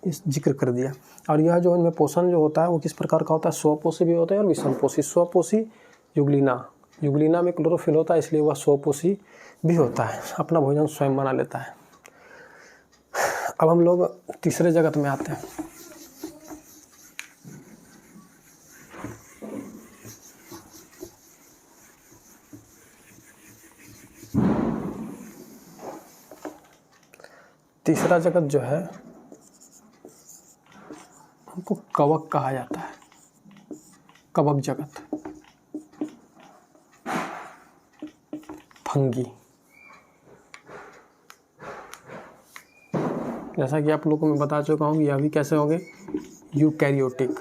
इस जिक्र कर दिया। और यह जो इनमें पोषण जो होता है वो किस प्रकार का होता है? स्वपोषी भी होता है और विषमपोषी। स्वपोषी यूग्लिना में क्लोरोफिल होता है इसलिए वह स्वपोषी भी होता है, अपना भोजन स्वयं बना लेता है। अब हम लोग तीसरे जगत में आते हैं। तीसरा जगत जो है हमको कवक कहा जाता है। कवक जगत, फंगी। जैसा कि आप लोगों को मैं बता चुका हूँ, यह भी कैसे होंगे? यूकैरियोटिक।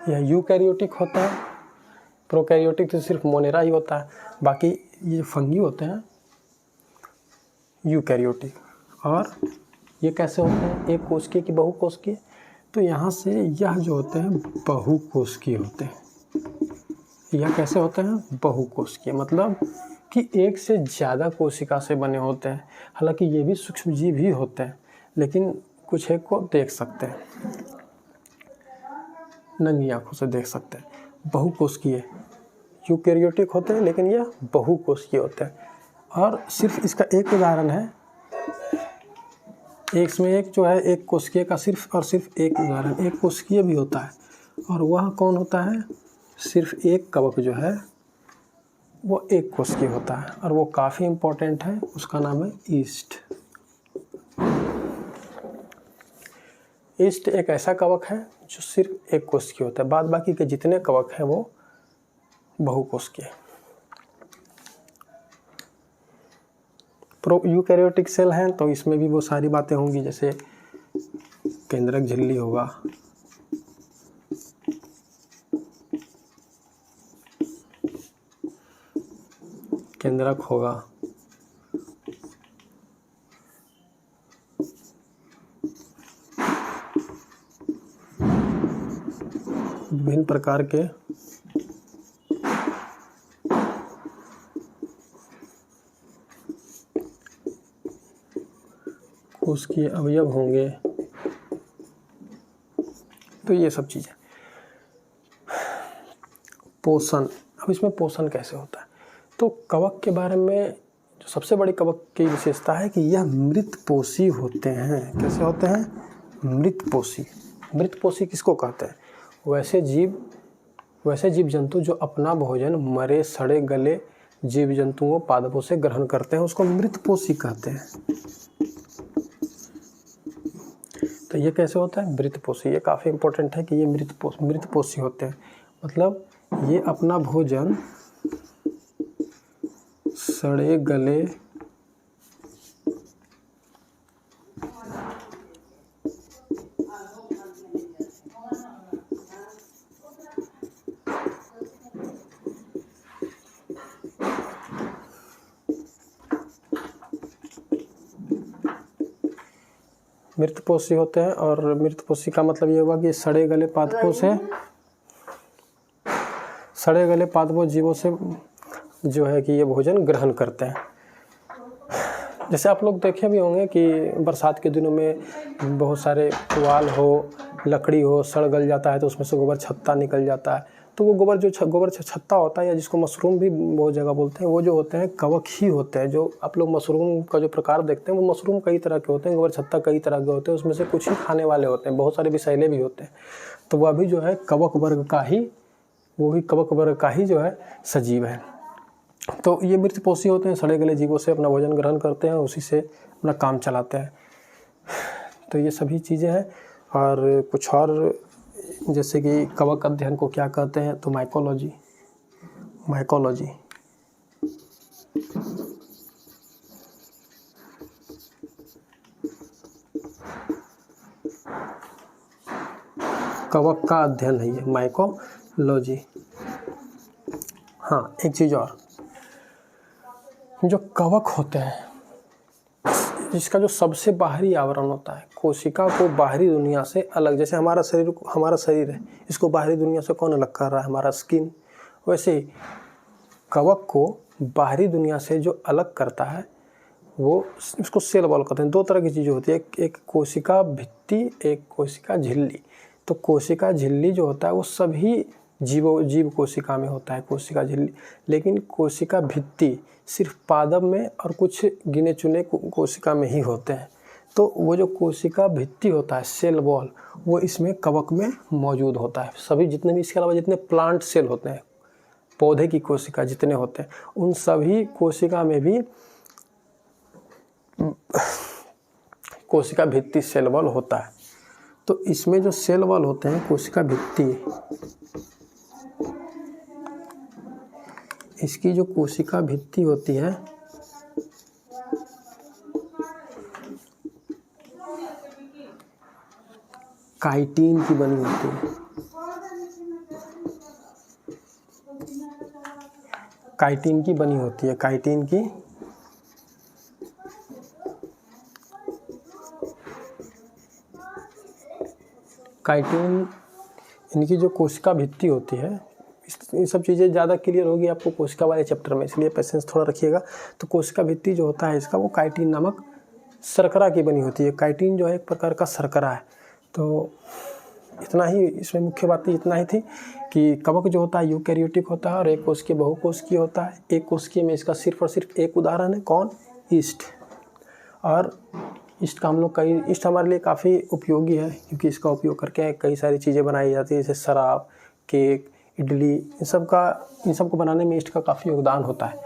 यह यूकैरियोटिक होता है। प्रोकैरियोटिक तो सिर्फ मोनेरा ही होता है, बाकी ये फंगी होते हैं यूकैरियोटिक। और ये कैसे होते हैं? एक कोशिकीय की बहुकोशिकीय। तो यहाँ से यह जो होते हैं बहुकोशिकीय होते हैं। यह कैसे होते हैं? बहुकोशिकीय, मतलब कि एक से ज़्यादा कोशिका से बने होते हैं। हालांकि ये भी सूक्ष्मजीव ही होते हैं, लेकिन कुछ एक को देख सकते हैं, नंगी आंखों से देख सकते हैं। बहुकोशिकीय यूकैरियोटिक होते हैं लेकिन यह बहुकोशिकीय होते हैं। और सिर्फ इसका एक उदाहरण है, इसमें एक जो है एक कोशिकीय का सिर्फ और सिर्फ एक उदाहरण, एक कोशिकीय भी होता है। और वह कौन होता है? सिर्फ एक कवक जो है वो एक कोशिकीय होता है और वो काफ़ी इम्पोर्टेंट है, उसका नाम है ईस्ट। ईस्ट एक ऐसा कवक है जो सिर्फ एक कोशिकीय होता है, बाद बाकी के जितने कवक हैं वो बहुकोशिकीय। यूकैरियोटिक सेल हैं तो इसमें भी वो सारी बातें होंगी, जैसे केंद्रक झिल्ली होगा, केंद्रक होगा, विभिन्न प्रकार के कोशिकीय अवयव होंगे। तो ये सब चीज़ें। पोषण। अब इसमें पोषण कैसे होता है, तो कवक के बारे में जो सबसे बड़ी कवक की विशेषता है कि यह मृतपोषी होते हैं। कैसे होते हैं? मृतपोषी। मृतपोषी किसको कहते हैं? वैसे जीव जंतु जो अपना भोजन मरे सड़े गले जीव जंतुओं पादपों से ग्रहण करते हैं, उसको मृतपोषी कहते हैं। तो ये कैसे होता है? मृतपोषी। ये काफ़ी इंपॉर्टेंट है कि ये मृतपोषी होते हैं, मतलब ये अपना भोजन सड़े गले मृतपोषी होते हैं। और मृतपोषी का मतलब ये हुआ कि सड़े गले पादपों जीवों से जो है कि ये भोजन ग्रहण करते हैं। जैसे आप लोग देखे भी होंगे कि बरसात के दिनों में बहुत सारे पुआल हो, लकड़ी हो, सड़ गल जाता है तो उसमें से गोबर छत्ता निकल जाता है। तो वो गोबर छत्ता होता है, या जिसको मशरूम भी बहुत जगह बोलते हैं, वो जो होते हैं कवक ही होते हैं। जो आप लोग मशरूम का जो प्रकार देखते हैं, वो मशरूम कई तरह के होते हैं, गोबर छत्ता कई तरह के होते हैं, उसमें से कुछ ही खाने वाले होते हैं, बहुत सारे विषैले भी होते हैं। तो वह भी जो है कवक वर्ग का ही जो है सजीव है। तो ये मृतपोषी होते हैं, सड़े गले जीवों से अपना भोजन ग्रहण करते हैं, उसी से अपना काम चलाते हैं। तो ये सभी चीज़ें हैं। और कुछ और जैसे कि कवक अध्ययन को क्या कहते हैं, तो माइकोलॉजी। कवक का अध्ययन है ये माइकोलॉजी। हाँ, एक चीज़ और, जो कवक होते हैं इसका जो सबसे बाहरी आवरण होता है, कोशिका को बाहरी दुनिया से अलग, जैसे हमारा शरीर है, इसको बाहरी दुनिया से कौन अलग कर रहा है? हमारा स्किन। वैसे ही कवक को बाहरी दुनिया से जो अलग करता है वो इसको सेल वॉल कहते हैं। दो तरह की चीज़ें होती है, एक कोशिका भित्ति, एक कोशिका झिल्ली। तो कोशिका झिल्ली जो होता है वो सभी जीव कोशिका में होता है, कोशिका झिल्ली। लेकिन कोशिका भित्ति सिर्फ पादप में और कुछ गिने चुने कोशिका में ही होते हैं। तो वो जो कोशिका भित्ति होता है, सेल वॉल, वो इसमें कवक में मौजूद होता है। सभी जितने भी, इसके अलावा जितने प्लांट सेल होते हैं, पौधे की कोशिका जितने होते हैं, उन सभी कोशिका में भी कोशिका भित्ति सेल वॉल होता है। तो इसमें जो सेल वॉल होते हैं, कोशिका भित्ति, इसकी जो कोशिका भित्ति होती है काइटिन की बनी होती है। काइटिन की बनी होती है, काइटिन इनकी जो कोशिका भित्ति होती है, ये सब चीज़ें ज़्यादा क्लियर होगी आपको कोशिका वाले चैप्टर में, इसलिए पेशेंस थोड़ा रखिएगा। तो कोशिका भित्ति जो होता है इसका, वो काइटिन नामक शर्करा की बनी होती है। काइटिन जो है एक प्रकार का शर्करा है। तो इतना ही इसमें मुख्य बात इतना ही थी कि कवक जो होता है यूकैरियोटिक होता है और एक कोशिकीय बहुकोशिकीय होता है। एक कोशिकीय में इसका सिर्फ और सिर्फ एक उदाहरण है, कौन? ईस्ट। और ईस्ट का हम लोग ईस्ट हमारे लिए काफ़ी उपयोगी है, क्योंकि इसका उपयोग करके कई सारी चीज़ें बनाई जाती है, जैसे शराब, केक, इडली, इन सब को बनाने में ईस्ट का काफ़ी योगदान होता है।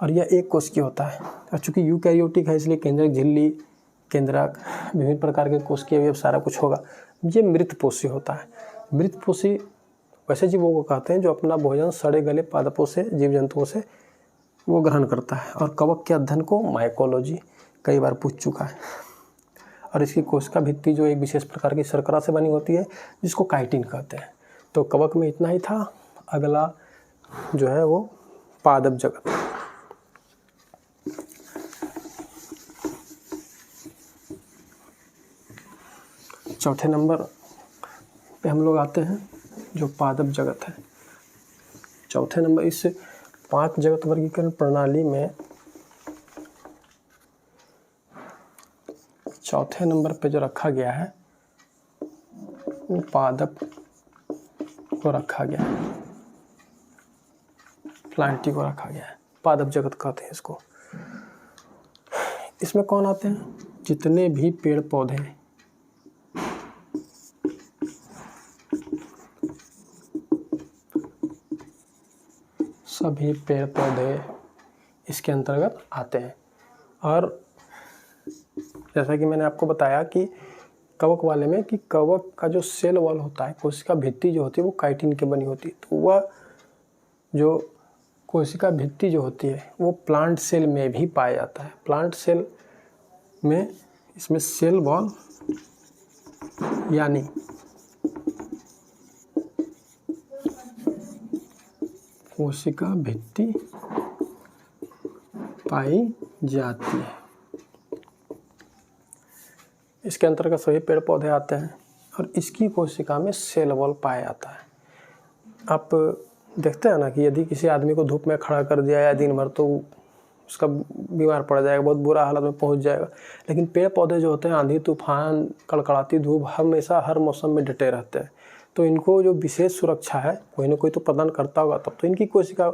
और यह एक कोशिकीय होता है। और चूँकि यूकैरियोटिक है इसलिए केंद्रक झिल्ली, केंद्रक, विभिन्न प्रकार के कोशिकीय भी सारा कुछ होगा। ये मृतपोषी होता है। मृतपोषी वैसे जीवों को कहते हैं जो अपना भोजन सड़े गले पादपों से, जीव जंतुओं से वो ग्रहण करता है। और कवक के अध्ययन को माइकोलॉजी कई बार पूछ चुका है। और इसकी कोशिका भित्ति जो एक विशेष प्रकार की शर्करा से बनी होती है, जिसको काइटिन कहते हैं। तो कवक में इतना ही था। अगला जो है वो पादप जगत। चौथे नंबर पे हम लोग आते हैं, जो पादप जगत है। चौथे नंबर, इस 5 जगत वर्गीकरण प्रणाली में चौथे नंबर पे जो रखा गया है वो पादप को रखा गया है। प्लांटी को रखा गया है, पादप जगत कहते हैं इसको। इसमें कौन आते हैं? जितने भी पेड़ पौधे सभी पेड़ पौधे इसके अंतर्गत आते हैं। और जैसा कि मैंने आपको बताया कि कवक वाले में कि कवक का जो सेल वॉल होता है, कोशिका भित्ति जो होती है वो काइटिन की बनी होती है। तो वह जो कोशिका भित्ति जो होती है वो प्लांट सेल में भी पाया जाता है। प्लांट सेल में इसमें सेल वॉल यानी कोशिका भित्ति पाई जाती है। इसके अंतर्गत सभी पेड़ पौधे आते हैं और इसकी कोशिका में सेल वॉल पाया जाता है। आप देखते हैं ना कि यदि किसी आदमी को धूप में खड़ा कर दिया या दिन भर तो उसका बीमार पड़ जाएगा, बहुत बुरा हालत में पहुंच जाएगा। लेकिन पेड़ पौधे जो होते हैं आंधी तूफान कड़कड़ाती धूप हमेशा हर मौसम में डटे रहते हैं। तो इनको जो विशेष सुरक्षा है कोई ना कोई तो प्रदान करता होगा, तब तो इनकी कोशिका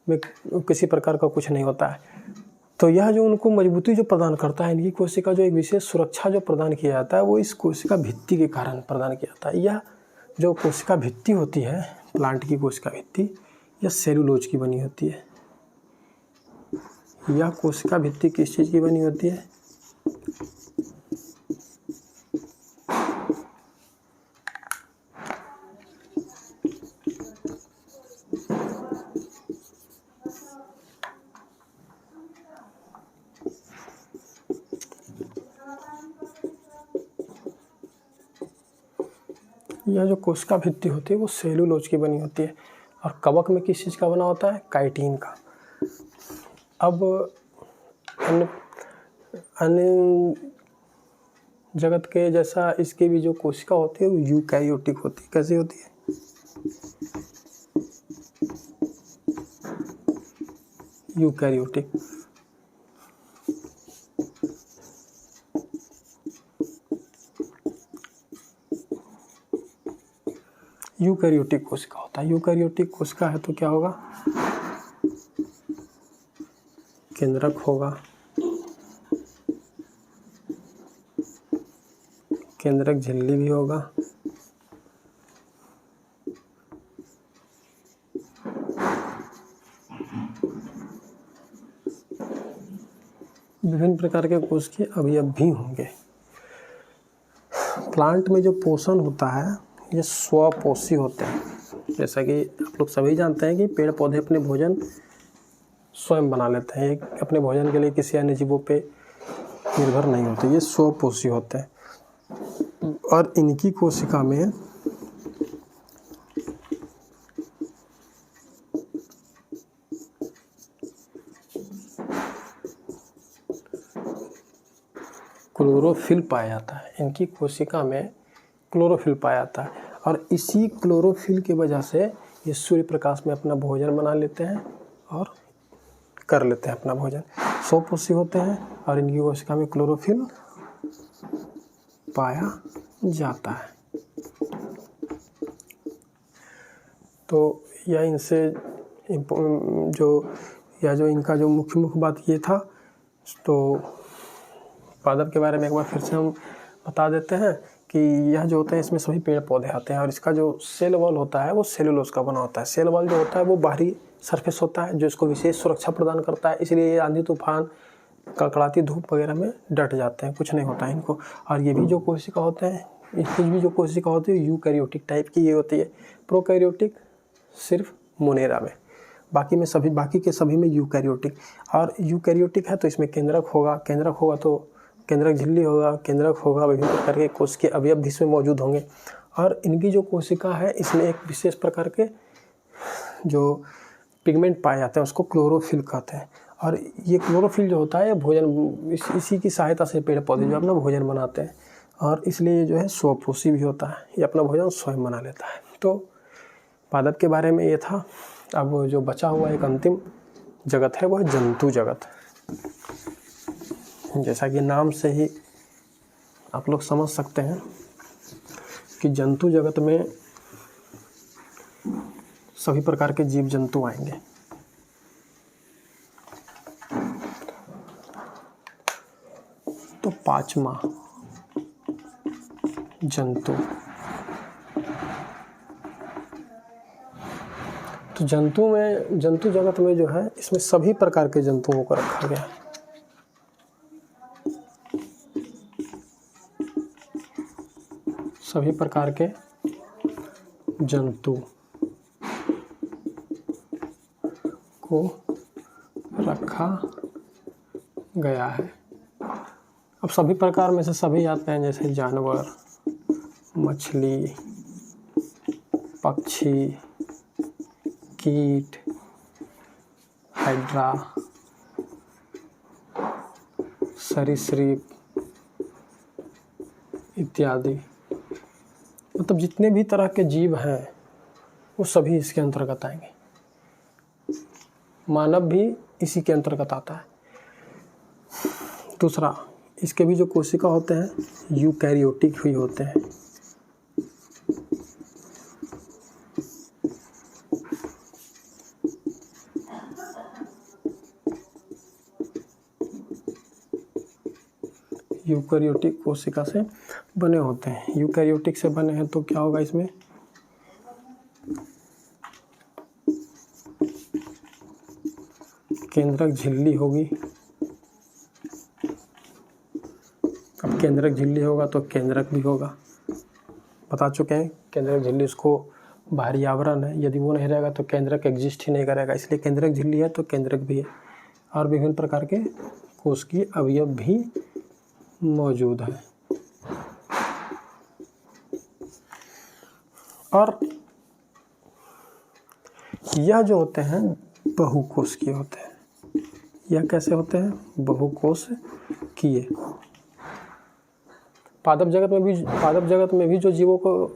में किसी प्रकार का कुछ नहीं होता है। तो यह जो उनको मजबूती जो प्रदान करता है, इनकी कोशिका जो एक विशेष सुरक्षा जो प्रदान किया जाता है वो इस कोशिका भित्ति के कारण प्रदान किया जाता है। यह जो कोशिका भित्ति होती है, प्लांट की कोशिका भित्ति, यह सेलुलोज की बनी होती है। यह कोशिका भित्ति किस चीज़ की बनी होती है? यह जो कोशिका भित्ति होती है वो सेलुलोज की बनी होती है। और कवक में किस चीज़ का बना होता है? काइटिन का। अब अन्य जगत के जैसा इसकी भी जो कोशिका होती है वो यूकैरियोटिक होती है। कैसी होती है? यूकैरियोटिक। यूकैरियोटिक कोशिका होता है। यूकैरियोटिक कोशिका है तो क्या होगा? केंद्रक होगा, केंद्रक झिल्ली भी होगा, विभिन्न प्रकार के कोशिकीय अवयव भी होंगे। प्लांट में जो पोषण होता है ये स्वपोषी होते हैं। जैसा कि आप लोग सभी जानते हैं कि पेड़ पौधे अपने भोजन स्वयं बना लेते हैं, अपने भोजन के लिए किसी अन्य जीवों पे निर्भर नहीं होते, ये स्वपोषी होते हैं। और इनकी कोशिका में क्लोरोफिल पाया जाता है। इनकी कोशिका में क्लोरोफिल पाया जाता है और इसी क्लोरोफिल की वजह से ये सूर्य प्रकाश में अपना भोजन बना लेते हैं और कर लेते हैं अपना भोजन। स्वपोषी होते हैं और इनकी कोशिका में क्लोरोफिल पाया जाता है। तो यह इनसे जो इनका जो मुख्य बात ये था। तो पादप के बारे में एक बार फिर से हम बता देते हैं कि यह जो होता है इसमें सभी पेड़ पौधे आते हैं और इसका जो सेल वॉल होता है वो सेलुलोज का बना होता है। सेल वॉल जो होता है वो बाहरी सरफेस होता है जो इसको विशेष सुरक्षा प्रदान करता है, इसलिए ये आंधी तूफान कड़कड़ाती धूप वगैरह में डट जाते हैं, कुछ नहीं होता है इनको। और ये भी जो कोशिका होते हैं, इसकी भी जो कोशिका होती है यूकैरियोटिक टाइप की ये होती है। प्रोकैरियोटिक सिर्फ मोनेरा में, बाकी के सभी में यूकैरियोटिक। और यूकैरियोटिक है तो इसमें केंद्रक होगा तो केंद्रक झिल्ली होगा, केंद्रक होगा, विभिन्न प्रकार के कोशिकीय अवयव भी इसमें मौजूद होंगे। और इनकी जो कोशिका है इसमें एक विशेष प्रकार के जो पिगमेंट पाए जाते हैं उसको क्लोरोफिल कहते हैं। और ये क्लोरोफिल जो होता है भोजन इसी की सहायता से पेड़ पौधे जो अपना भोजन बनाते हैं और इसलिए जो है स्वपोषी भी होता है, ये अपना भोजन स्वयं बना लेता है। तो पादप के बारे में ये था। अब जो बचा हुआ एक अंतिम जगत है वह जंतु जगत। जैसा कि नाम से ही आप लोग समझ सकते हैं कि जंतु जगत में सभी प्रकार के जीव जंतु आएंगे। तो पांचवा जंतु। तो जंतु जगत में जो है इसमें सभी प्रकार के जंतुओं को रखा गया है। सभी प्रकार के जंतु को रखा गया है। अब सभी प्रकार में से सभी आते हैं, जैसे जानवर, मछली, पक्षी, कीट, हाइड्रा, सरीसृप इत्यादि। मतलब जितने भी तरह के जीव हैं वो सभी इसके अंतर्गत आएंगे। मानव भी इसी के अंतर्गत आता है। दूसरा, इसके भी जो कोशिका होते हैं यूकैरियोटिक ही होते हैं। यूकैरियोटिक कोशिका से बने होते हैं। यूकैरियोटिक से बने हैं तो क्या होगा, इसमें केंद्रक झिल्ली होगी। अब केंद्रक झिल्ली होगा तो केंद्रक भी होगा, बता चुके हैं। केंद्रक झिल्ली उसको बाहरी आवरण है, यदि वो नहीं रहेगा तो केंद्रक एग्जिस्ट ही नहीं करेगा, इसलिए केंद्रक झिल्ली है तो केंद्रक भी है। और विभिन्न प्रकार के कोशिकीय अवयव भी मौजूद है। और यह जो होते हैं बहुकोशिकीय होते हैं। यह कैसे होते हैं? बहुकोशिकीय। पादप जगत में भी जो जीवों को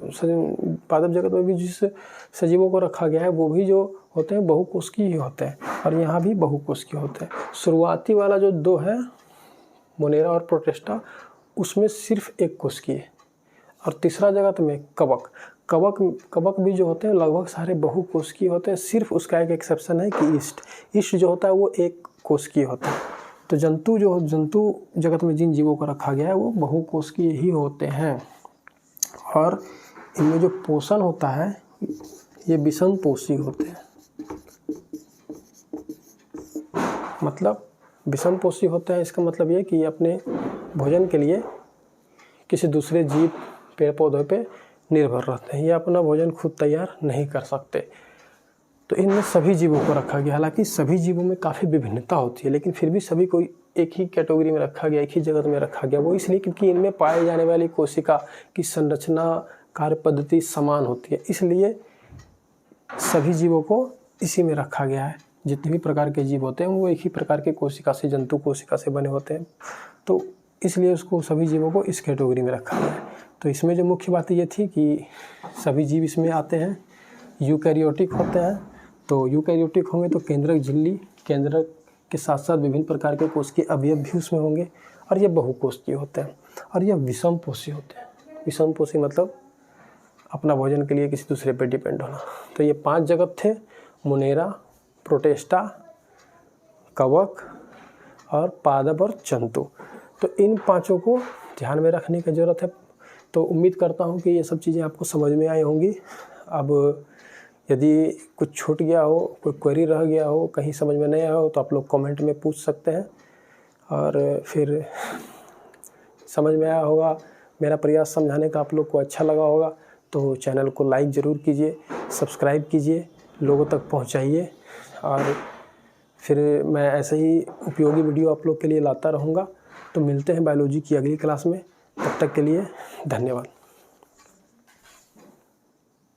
पादप जगत में भी जिस सजीवों को रखा गया है वो भी जो होते हैं बहुकोशिकीय ही होते हैं, और यहाँ भी बहुकोशिकीय होते हैं। शुरुआती वाला जो दो है मोनेरा और प्रोटिस्टा, उसमें सिर्फ एक कोशिकीय। और तीसरा जगत में कवक भी जो होते हैं लगभग सारे बहुकोशिकीय होते हैं। सिर्फ उसका एक एक्सेप्शन है कि ईस्ट जो होता है वो एक कोशिकीय होता है। तो जंतु जगत में जिन जीवों को रखा गया है वो बहुकोशिकीय ही होते हैं। और इनमें जो पोषण होता है ये विषमपोषी होते हैं। मतलब विषमपोषी होते हैं, इसका मतलब ये कि ये अपने भोजन के लिए किसी दूसरे जीव पेड़ पौधों पे निर्भर रहते हैं। ये अपना भोजन खुद तैयार नहीं कर सकते। तो इनमें सभी जीवों को रखा गया। हालांकि सभी जीवों में काफ़ी विभिन्नता होती है, लेकिन फिर भी सभी को एक ही कैटेगरी में रखा गया, एक ही जगत में रखा गया। वो इसलिए क्योंकि इनमें पाए जाने वाली कोशिका की संरचना, कार्य पद्धति समान होती है, इसलिए सभी जीवों को इसी में रखा गया है। जितने भी प्रकार के जीव होते हैं वो एक ही प्रकार के कोशिका से, जंतु कोशिका से बने होते हैं, तो इसलिए उसको सभी जीवों को इस कैटेगरी में रखा गया है। तो इसमें जो मुख्य बात ये थी कि सभी जीव इसमें आते हैं, यूकैरियोटिक होते हैं। तो यूकैरियोटिक होंगे तो केंद्रक झिल्ली, केंद्रक के साथ साथ विभिन्न प्रकार के कोशिकीय अवयव भी उसमें होंगे। और ये बहुकोशिकीय होते हैं। और ये विषमपोषी होते हैं। विषमपोषी मतलब अपना भोजन के लिए किसी दूसरे पर डिपेंड होना। तो ये 5 जगत थे, मोनेरा, प्रोटिस्टा, कवक और पादप और जंतु। तो इन 5 को ध्यान में रखने की ज़रूरत है। तो उम्मीद करता हूँ कि ये सब चीज़ें आपको समझ में आई होंगी। अब यदि कुछ छूट गया हो, कोई क्वेरी रह गया हो, कहीं समझ में नहीं आया हो, तो आप लोग कमेंट में पूछ सकते हैं। और फिर समझ में आया होगा, मेरा प्रयास समझाने का आप लोग को अच्छा लगा होगा, तो चैनल को लाइक ज़रूर कीजिए, सब्सक्राइब कीजिए, लोगों तक पहुंचाइए। और फिर मैं ऐसे ही उपयोगी वीडियो आप लोग के लिए लाता रहूँगा। तो मिलते हैं बायोलॉजी की अगली क्लास में। तब तक के लिए धन्यवाद।